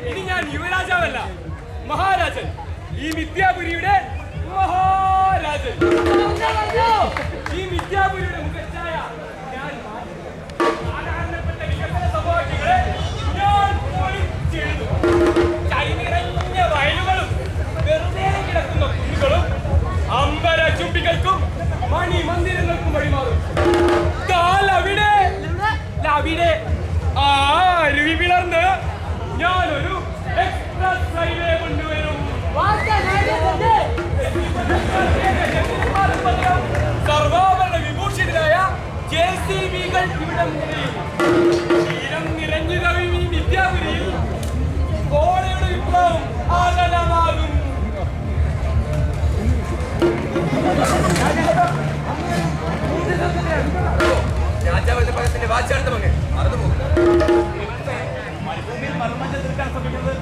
ഇനി ഞാൻ യുവരാജാവല്ല, മഹാരാജൻ, ഈ വിദ്യാപുരിയുടെ മഹാരാജൻ. ഈ വിദ്യാപുരിയുടെ മുഖച്ഛായ ഞാൻ സാധാരണപ്പെട്ട വികസന സമവാക്യങ്ങളെ ഞാൻ പൊളിച്ചെഴുതു. ചൈനിറഞ്ഞ വയലുകളും വെറുതെ കിടക്കുന്ന കുന്നുകളും അമ്പര ചുംബികൾക്കും മണിമന്ദിരങ്ങൾക്കും വഴിമാറും. കാലവിടെ അവിടെ ആ അരുവി പിളർന്ന് ഞാനൊരു എക്സ്പ്രസ് ഹൈവേ കൊണ്ടുവരും. സർവാഭരണ വിഭൂഷിതരായ JCBകൾ ഇവിടെ ക്ഷീരം നിറഞ്ഞു കവിയും ഈ വിദ്യാപുരിയിൽ കോടയുടെ വിപ്ലവം ആകലമാകും. രാജാവിന്റെ പകത്തിന്റെ വാച്ചാർത്ഥം അങ്ങ് മറന്നുപോകും. മരുഭൂമിയിൽ മർമ്മഞ്ച തീർക്കാൻ ശ്രമിക്കുന്നത്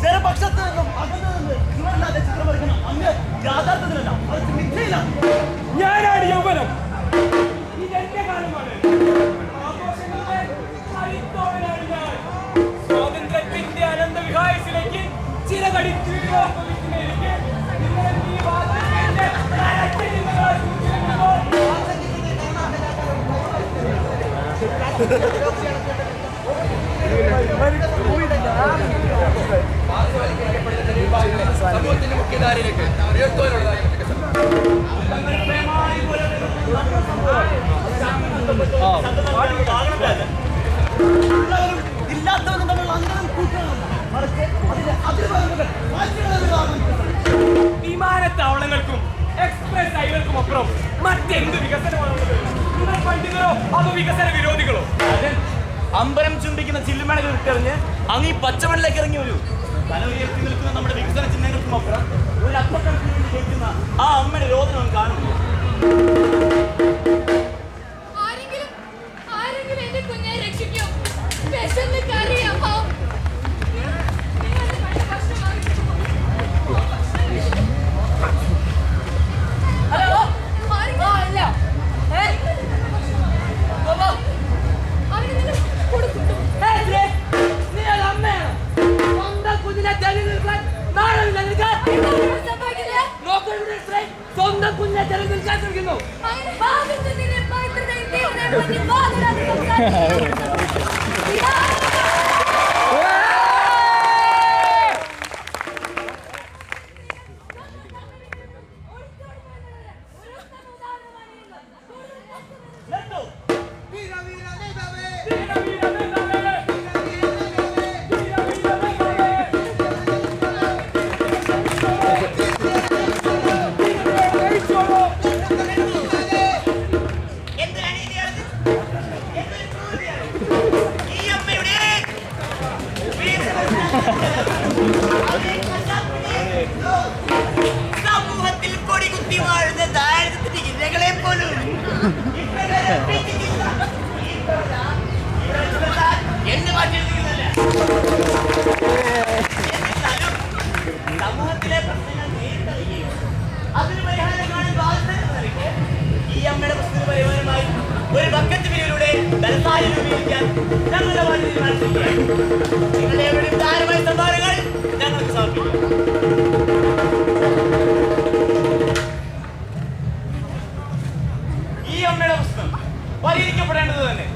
ജനപക്ഷത്ത് നിന്നും അകന്നു നിന്ന് ഇവരല്ലാതെ ചിത്രം വരയ്ക്കണം. അങ്ങ് യാഥാർത്ഥ്യത്തിലല്ല, അത് മിഥ്യയിലാണ്. ഞാനാണ് യൗവനം, ഇതെന്റെ കാലമാണ്. ആഘോഷങ്ങളുടെ ഹരിത്തോടനാണ് ഞാൻ. സ്വാതന്ത്ര്യത്തിന്റെ അനന്ത വിഹായസിലേക്ക് ചില കടിച്ചുവിടുന്നതിലേക്ക് സമൂഹത്തിന്റെ മുഖ്യധാരയിലേക്ക് ഉയർത്തുവാനുള്ളതാണ്. ഇല്ലാത്തവരും തമ്മിൽ അന്തരം കൂട്ടണം. വിമാനത്താവളങ്ങൾക്കും എക്സ്പ്രസ് ഹൈവേകൾക്കും അപ്പുറം മറ്റെന്ത് വികസനമാണുള്ളത്? നിങ്ങൾ പണ്ഡിതരോ അതോ വികസന വിരോധികളോ? അമ്പരം ചുംബിക്കുന്ന ചില്ലുമേളകൾ വിട്ടെറിഞ്ഞ് അങ്ങ് ഈ പച്ചമണ്ണിലേക്ക് ഇറങ്ങി വരൂ. തല ഉയർത്തി നിൽക്കുന്ന നമ്മുടെ വികസന ചിഹ്നങ്ങൾക്കും അപ്പുറം ഒരു അപ്പക്കണക്കിന് വേണ്ടി കേൾക്കുന്ന ആ അമ്മയുടെ രോദനം കാണുന്നു. സ്വന്തം കുഞ്ഞെ ജനം നിൽക്കാൻ ശ്രമിക്കുന്നു. സമൂഹത്തിൽ കൊടികുത്തി വാഴുന്ന ദാരിദ്ര്യത്തിന്റെ ഇരകളെ പോലും സമൂഹത്തിലെ പ്രശ്നങ്ങൾ നേരിട്ടറിയുകയും അതിന് പരിഹാരം കാണാൻ ബാധ്യത ഈ അമ്മയുടെ ഒരു ബക്കറ്റ് ബില്ലിലൂടെ ധനസഹായം രൂപീകരിക്കാൻ ഞങ്ങളുടെ പാർട്ടി തീരുമാനിച്ചിരിക്കുകയാണ്. നിങ്ങളുടെ എവിടെയും ധാരമായ സംഭാവനകൾ ഞങ്ങൾക്ക് സമർപ്പിക്കാം. ഈ അമ്മയുടെ പ്രശ്നം പരിഹരിക്കപ്പെടേണ്ടത് തന്നെ.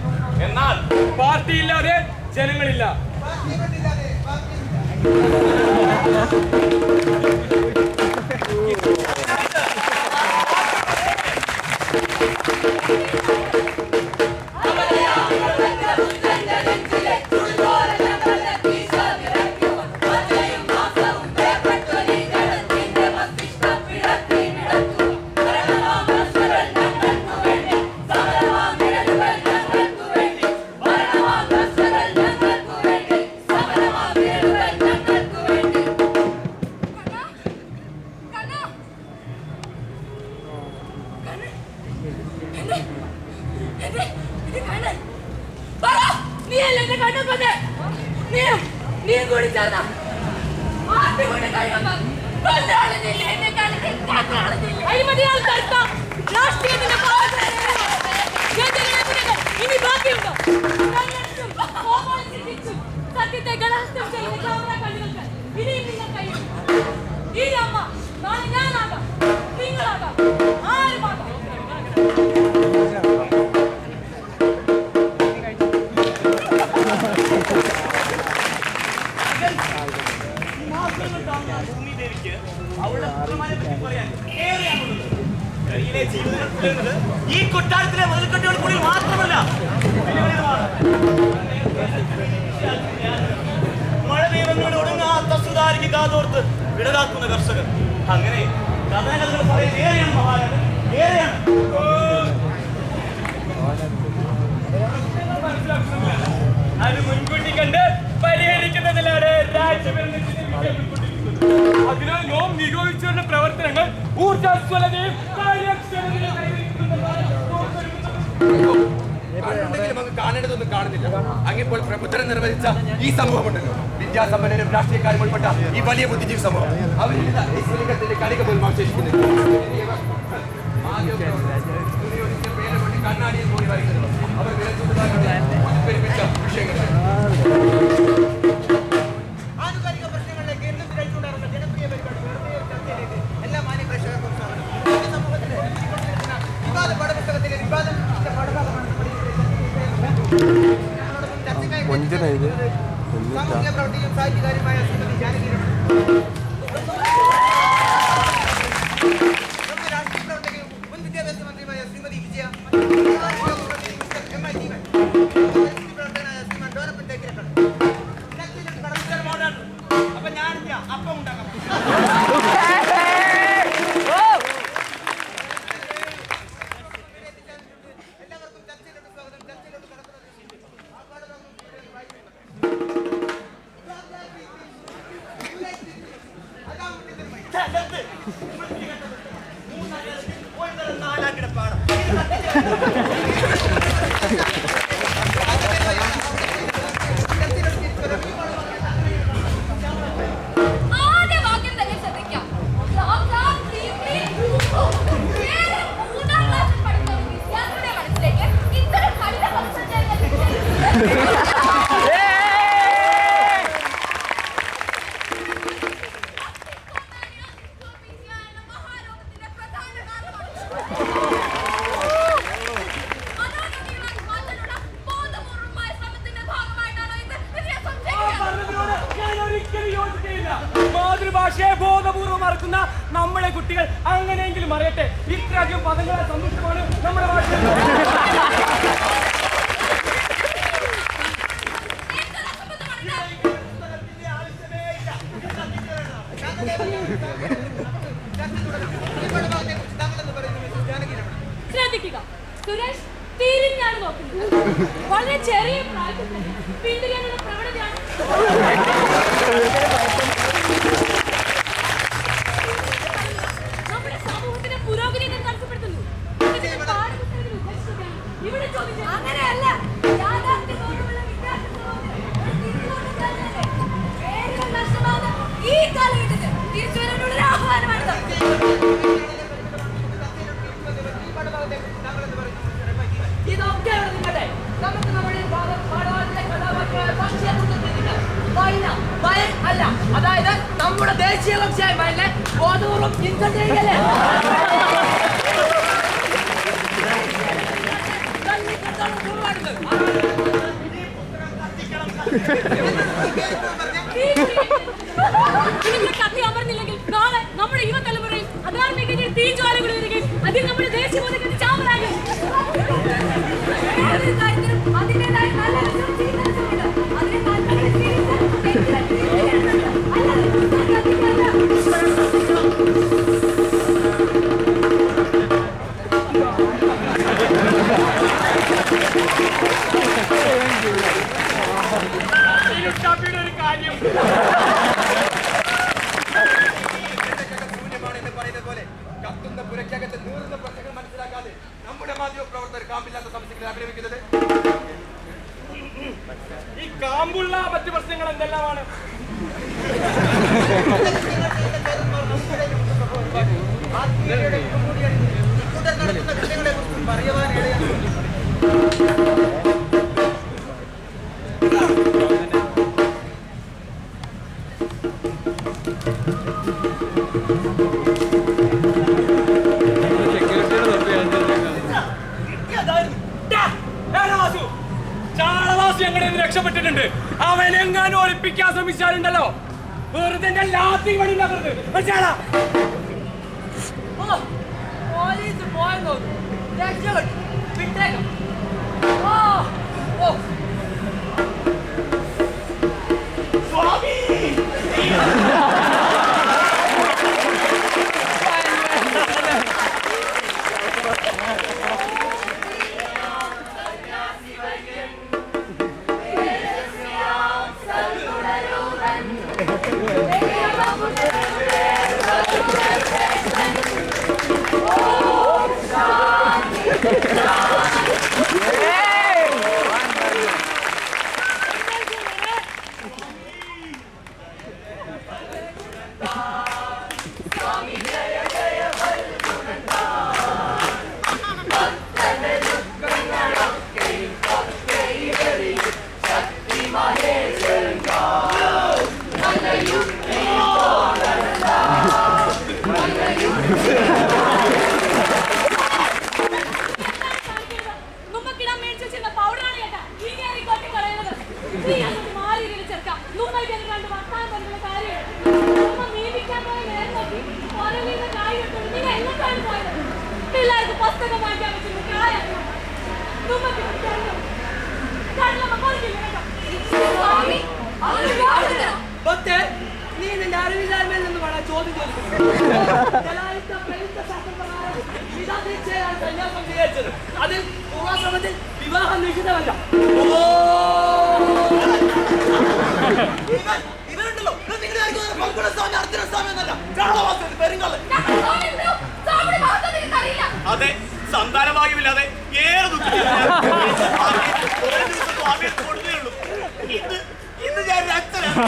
എന്നാൽ പാർട്ടിയില്ലാതെ ജനങ്ങളില്ല. ഈ കൊട്ടാരത്തിലെ മുതൽക്കട്ടുകൾ കൂടി മാത്രമല്ല, മഴ ദൈവങ്ങളുടെ ഒടുങ്ങാത്ത സുതാരിക്ക് കാതോർത്ത് വിടതാക്കുന്ന കർഷകർ. അങ്ങനെ കഥാകഥകൾ പറയുന്നത് ഏറെയാണ് മഹാരാജൻ, ഏറെയാണ്. അത് മുൻകൂട്ടി കണ്ട് പരിഹരിക്കുന്നതിലാണ് രാജ്യഭരണത്തിൽ അതിനാൽ നാം നിരോധിച്ചുള്ള പ്രവർത്തനങ്ങൾ ഊർജ്ജസ്വലതയും കാര്യക്ഷമതയും കണ്ടിട്ടുണ്ടെങ്കിലും അങ്ങ് കാണേണ്ടതൊന്നും കാണുന്നില്ല. അങ്ങിപ്പോൾ പ്രബുദ്ധനം നിർവഹിച്ച ഈ സമൂഹമുണ്ടല്ലോ, വിദ്യാസമ്പന്നരും രാഷ്ട്രീയക്കാരും ഉൾപ്പെട്ട ഈ വലിയ ബുദ്ധിജീവി സമൂഹം, അവരിൽ കണിക പോലും അവശേഷിക്കുന്നില്ല. കണ്ണാടിയിൽ പോയി വരയ്ക്കുന്നത് അവർ വിലച്ചുകൊണ്ടുവരുന്ന വിഷയങ്ങൾ. ആനുകാലിക പ്രശ്നങ്ങളിലെ കേരളത്തിൽ കഴിച്ചുകൊണ്ടിരുന്ന ജനപ്രിയ പരിപാടി എല്ലാ മാന്യ പ്രേക്ഷകർക്കും സമൂഹത്തിലെ വിവാദ പാഠപുസ്തകത്തിലെ വിവാദം സാമൂഹ്യ പ്രവർത്തകയും സാഹിത്യകാരുമായ ശ്രീമതി ജാനകി രാഷ്ട്രീയ പ്രവർത്തകയും മുൻ വിദ്യാഭ്യാസ മന്ത്രിയുമായ ശ്രീമതി വിജയ പ്രവർത്തകനായ ശ്രീമാൻ ഡോറപ്പൻ തേക്കിരക്കട. അപ്പൊ ഞാനില്ല അപ്പം ഉണ്ടാക്കാം. എല്ലാവർക്കും ചർച്ചയിലോട്ട് സ്വാഗതം. ചർച്ചയിലോട്ട് മാതൃഭാഷയെ ബോധപൂർവം മറക്കുന്ന നമ്മുടെ കുട്ടികൾ അങ്ങനെയെങ്കിലും അറിയട്ടെ. ഇത്രയധികം പദങ്ങളെ സന്തുഷ്ടമാണ് നമ്മുടെ ഭാഷ. ശ്രദ്ധിക്കുക സുരേഷ്, തിരിഞ്ഞാണ് നോക്കുന്നത്. വളരെ ചെറിയ പ്രായത്തിൽ തന്നെ പിന്തിരിയാനുള്ള പ്രവണതയാണ്. നമ്മുടെ സമൂഹത്തിന്റെ പുരോഗതി തടസ്സപ്പെടുത്തുന്നു. ഇവിടെ ചോദിച്ചത് അങ്ങനെയല്ല. ഈ കാലഘട്ടത്തിൽ തിരിച്ചു വരാനുള്ള ഒരു ആഹ്വാനമാണ്. ഇതോ അതായത് നമ്മുടെ ദേശീയ പക്ഷിയായ ബോധപൂർവം ഇൻസൾട്ട് ചെയ്യല്ലേ? കത്തി അമർന്നില്ലെങ്കിൽ നാളെ നമ്മുടെ യുവതലമുറയിൽ അധാർമികതയുടെ തീജ്വാലകൾ വരികയും അതിൽ നമ്മുടെ ദേശീയബോധത്തിന് ചാമ്പലാകും. അതിൻ്റെതായ നല്ല വിശ്വസിക്കുന്നുണ്ട്. അതിനെ ഒരു കാര്യം ശൂന്യമാണെന്ന് പറയുന്നത് പോലെ കത്തുന്ന പുരക്കകത്ത് നീറുന്ന പ്രശ്നങ്ങൾ മനസ്സിലാക്കാതെ നമ്മുടെ മാധ്യമ പ്രവർത്തകർ കാമ്പില്ലാത്ത സമസ്യകളെ അഭിനയിക്കുന്നത്. ഈ കാമ്പുള്ള മറ്റു പ്രശ്നങ്ങൾ എന്തെല്ലാമാണ്? നടത്തുന്ന വിഷയങ്ങളെ കുറിച്ച് പറയുവാനിടയാണ്. ചാളവാസി ഞങ്ങളുടെ രക്ഷപ്പെട്ടിട്ടുണ്ട്. അവനെങ്ങാനും ഒളിപ്പിക്കാൻ ശ്രമിച്ചാലുണ്ടല്ലോ വെറുതെ ലാത്തി വഴി പോലീസ് പോയെന്നോ രക്ഷപ്പെട്ടു വിട്ടേക്കാം. നീ നിന്റെ അറിവില്ലായ്മയിൽ നിന്ന് വേണം ചോദ്യം ചോദിക്കുന്നത്. അതിൽ പൂർവാശ്രമത്തിൽ വിവാഹം നിഷിദ്ധമല്ല. ഇവരുണ്ടല്ലോ അതെ, സന്താനഭാഗ്യമില്ലാതെ ഏറെ കൊടുത്തേയുള്ളൂ. ഇന്ന് ഞാൻ അച്ഛനാണ്.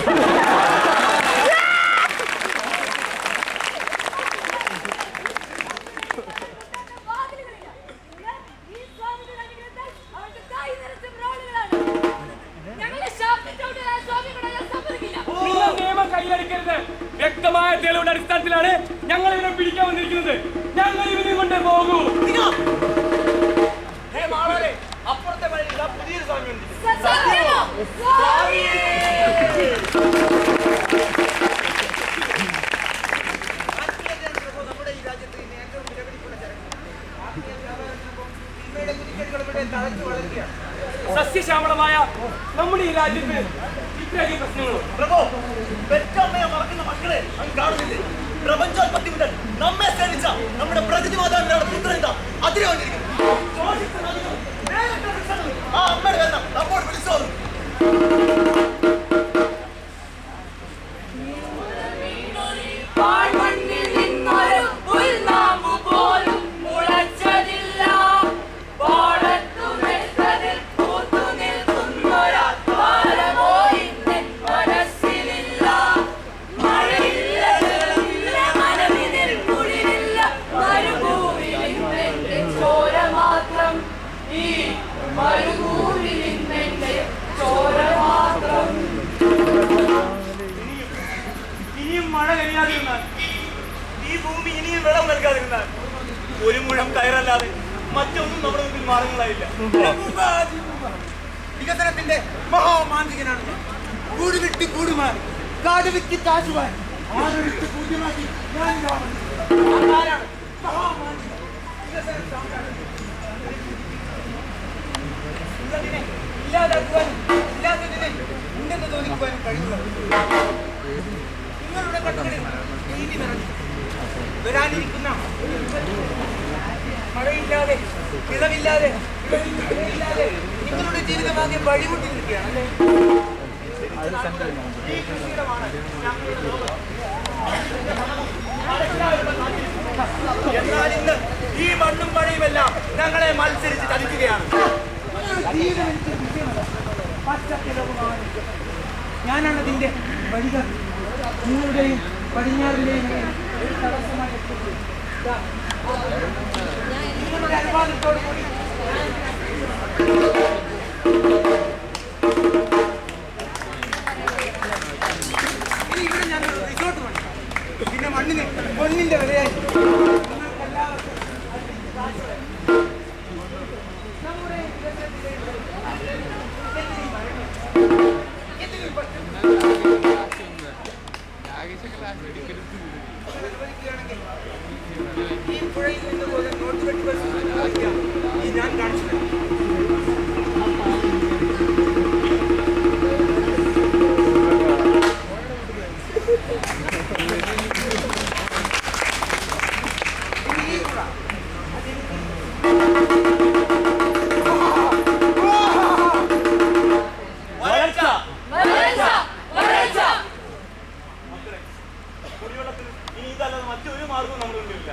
നിയമം കൈയടിക്കരുത്. വ്യക്തമായ തെളിവിന്റെ അടിസ്ഥാനത്തിലാണ് ഞങ്ങൾ ഇവരെ പിടിക്കാൻ വന്നിരിക്കുന്നത്. ഞങ്ങൾ ഇവരെ കൊണ്ട് പോകൂ. അപ്പുറത്തെ വഴിയില്ല പുതിയൊരു സ്വാമിയുണ്ട്. നമ്മുടെ ഈ രാജ്യത്ത് ഇന്ന് ഏറ്റവും വിലപിടിപ്പുള്ള ചരക്ക് ആത്മീയ വ്യാപാരത്തിനൊപ്പം സിനിമയുടെ കുതിക്കലുകൾ ഇവിടെ തഴച്ചു വളരുകയാണ്. സസ്യശ്യാമളമായ നമ്മുടെ ഈ രാജ്യത്ത് ഇത്രയധികം പ്രശ്നങ്ങളും പ്രഭു, പെറ്റമ്മയെ മറക്കുന്ന മക്കളെ അങ്ങ് കാണുന്നില്ലേ? പ്രപഞ്ചോൽപത്തി മുതൽ നമ്മെ സേവിച്ച നമ്മുടെ പ്രകൃതി മാതാവിന്റെ പുത്രൻ അതിരെ വന്നിരിക്കുന്നു. ആ അമ്മയുടെ വേദന നമ്മോട് വിളിച്ചോളൂ. മഴ കഴിയാതിരുന്നാൽ, ഈ ഭൂമി ഇനിയും വെള്ളം നൽകാതിരുന്നാൽ, ഒരു മുഴം കയറല്ലാതെ മറ്റൊന്നും നമ്മുടെ മുമ്പിൽ മാർഗങ്ങളായില്ല. വികസനത്തിന്റെ മഹാമാന്ത്രികനാണ് ഞാൻ. കൂട് വിട്ട് കൂടുമാറി, കാട് വിറ്റ് കാശുവാൻ, ആടൊഴിച്ച് പൂജ്യമാക്കി ഞാൻ ആരാണ് മഹാമാന്ത്രികൻ, വികസന സാമ്രാജ്ഞി. ഉള്ളതിനെ ഇല്ലാതാക്കുവാനും ഇല്ലാത്തതിനെ ഉണ്ടെന്ന് തോന്നിക്കുവാനും കഴിയുന്നത് നിങ്ങളുടെ കണ്ണുകളിൽ നീതി നിറഞ്ഞു. വരാനിരിക്കുന്ന മഴയില്ലാതെ, ഇളവില്ലാതെ, ഇളവില്ലാതെ നിങ്ങളുടെ ജീവിതമാകെ വഴിമുട്ടി നിൽക്കുകയാണ് അല്ലേ? ഈ കൃഷിയിടമാണ് ഞങ്ങളുടെ ലോകം. എന്നാൽ ഇന്ന് ഈ മണ്ണും മഴയുമെല്ലാം ഞങ്ങളെ മത്സരിച്ച് ചതിക്കുകയാണ്. ഞാനാണ് അതിന്റെ വഴികൾ. നിങ്ങളുടെയും പടിഞ്ഞാറിന്റെയും തടസ്സമായി നിങ്ങളുടെ അനുവാദത്തോടു കൂടി ഇനി ഇവിടെ ഞാനൊരു റിസോർട്ട് പണിയാം. പിന്നെ മണ്ണിന് പൊന്നിന്റെ വിലയായി നിങ്ങൾക്കെല്ലാവർക്കും നമ്മുടെ വികസനത്തിലെ ഈ പുഴയിൽ നിന്ന് പോലെ നോട്ട് വെട്ടുകൾ ഈ ഞാൻ കാണിച്ചത് കുടിവെള്ളത്തിന് ഇനി ഇതല്ലാതെ മറ്റൊരു മാർഗവും നമ്മുടെ മുന്നിലില്ല.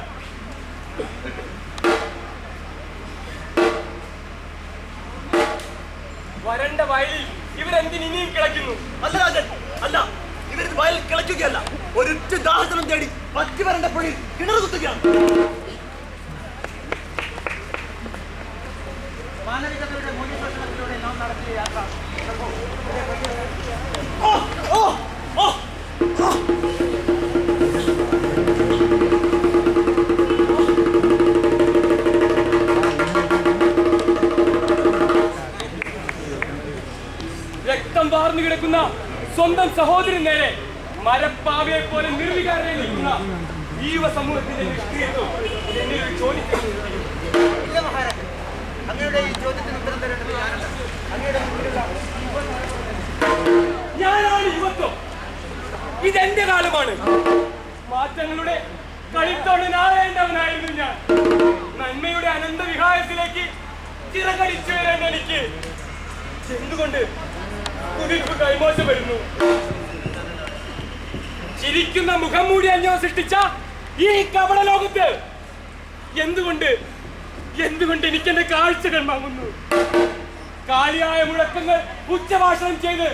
വരണ്ട വയലിൽ ഇവരെന്തിന് ഇനിയും കിളയ്ക്കുന്നു? അല്ല രാജൻ, അല്ല, ഇവരിത് വയൽ കിളയ്ക്കുകയല്ല, ഒരൊറ്റ ദാഹജലം തേടി പറ്റി വരണ്ട പുഴയിൽ കിണർ കുത്തുകയാണ്. മാനവികതയുടെ മൂല്യപ്രശ്നത്തിലൂടെ നാം നടത്തിയ യാത്ര ഓ ഓ ഓ രക്തം വാർന്നു കിടക്കുന്ന സ്വന്തം സഹോദരൻ നേരെ മരപ്പാവയെ പോലെ നിർവികാരനെ നിൽക്കുന്ന ജീവ സമൂഹത്തിന്റെ നിഷ്ക്രിയത്വം എന്നിൽ ചോദിക്കുന്നു. ഇല്ല മഹാരാജൻ, അങ്ങയുടെ ഈ ചോദ്യത്തിന് ഉത്തരം തരേണ്ടത് ഞാനല്ല. അങ്ങയുടെ മുന്നിലുള്ള ഞാനാണ് യുവത്വം. ഇതെന്റെ കാലമാണ്. മാറ്റങ്ങളുടെ കളിത്തോടനാകേണ്ടവനായിരുന്നു ഞാൻ. നന്മയുടെ അനന്ത വിഹായത്തിലേക്ക് ചിറകടിച്ചു വരേണ്ട എനിക്ക് എന്തുകൊണ്ട് കുതിർപ്പ് കൈമോശം വരുന്നു? ചിരിക്കുന്ന മുഖം മൂടി അഞ്ഞോ സൃഷ്ടിച്ച ഈ കപട ലോകത്ത് എന്തുകൊണ്ട് എനിക്കെന്റെ കാഴ്ചകൾ വാങ്ങുന്നു? കാലിയായ മുഴക്കങ്ങൾ ഉച്ചഭാഷണം ചെയ്ത്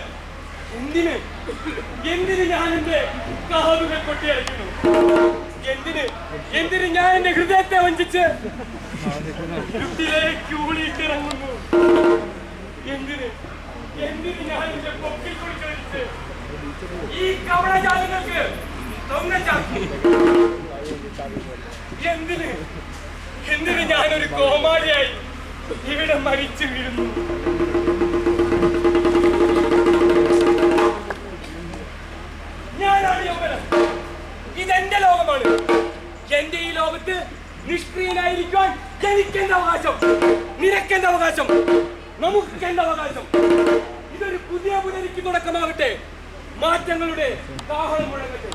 എന്തിന് ഞാൻ എന്റെ കാതുകൾ കൊട്ടിയടയ്ക്കുന്നു? എന്തിന് ഞാൻ എന്റെ ഹൃദയത്തെ വഞ്ചിച്ച് യുക്തിയിലേക്ക് ഊളിയിട്ടിറങ്ങുന്നു? എന്തിന് ഞാൻ എന്റെ പൊക്കിൽ കുടിച്ചൊഴിച്ച് ഈ കവളജാലങ്ങൾക്ക് തൊങ്ങച്ചാക്കി? എന്തിന് ഞാനൊരു കോമാളിയായി ഇവിടെ മരിച്ചു വീഴുന്നു? ഞാനാണ് യൗവനം. ഇതെന്റെ ലോകമാണ്. എന്റെ ഈ ലോകത്ത് നിഷ്ക്രിയനായിരിക്കാൻ എനിക്കെന്ത് അവകാശം? നിനക്കെന്ത് അവകാശം? നമുക്കെന്ത് അവകാശം? ഇതൊരു പുതിയ പുനരിക്ക് തുടക്കമാകട്ടെ. മാറ്റങ്ങളുടെ കാഹളം മുഴങ്ങട്ടെ.